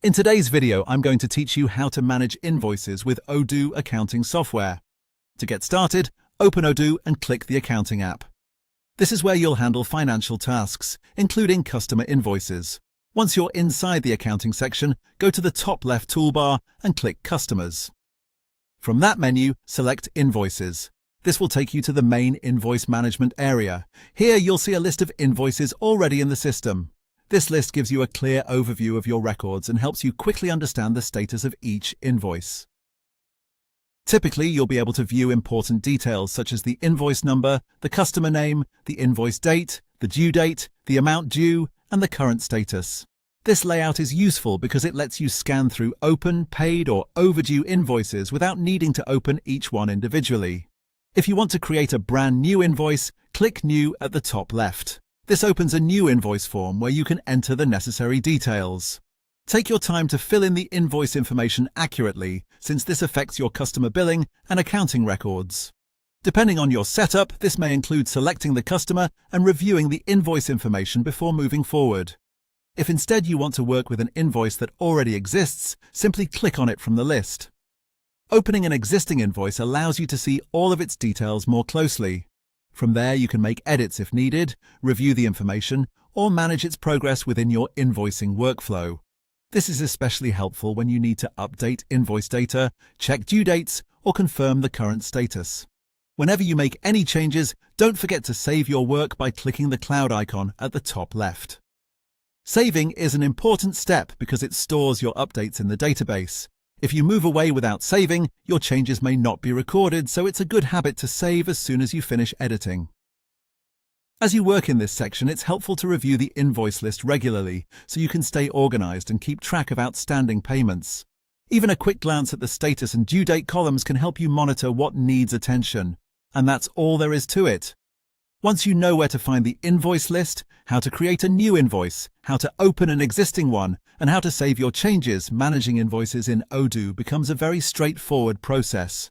In today's video, I'm going to teach you how to manage invoices with Odoo Accounting software. To get started, open Odoo and click the Accounting app. This is where you'll handle financial tasks, including customer invoices. Once you're inside the accounting section, go to the top left toolbar and click Customers. From that menu, select Invoices. This will take you to the main invoice management area. Here you'll see a list of invoices already in the system. This list gives you a clear overview of your records and helps you quickly understand the status of each invoice. Typically, you'll be able to view important details such as the invoice number, the customer name, the invoice date, the due date, the amount due, and the current status. This layout is useful because it lets you scan through open, paid, or overdue invoices without needing to open each one individually. If you want to create a brand new invoice, click New at the top left. This opens a new invoice form where you can enter the necessary details. Take your time to fill in the invoice information accurately, since this affects your customer billing and accounting records. Depending on your setup, this may include selecting the customer and reviewing the invoice information before moving forward. If instead you want to work with an invoice that already exists, simply click on it from the list. Opening an existing invoice allows you to see all of its details more closely. From there, you can make edits if needed, review the information, or manage its progress within your invoicing workflow. This is especially helpful when you need to update invoice data, check due dates, or confirm the current status. Whenever you make any changes, don't forget to save your work by clicking the cloud icon at the top left. Saving is an important step because it stores your updates in the database. If you move away without saving, your changes may not be recorded, so it's a good habit to save as soon as you finish editing. As you work in this section, it's helpful to review the invoice list regularly so you can stay organized and keep track of outstanding payments. Even a quick glance at the status and due date columns can help you monitor what needs attention. And that's all there is to it. Once you know where to find the invoice list, how to create a new invoice, how to open an existing one, and how to save your changes, managing invoices in Odoo becomes a very straightforward process.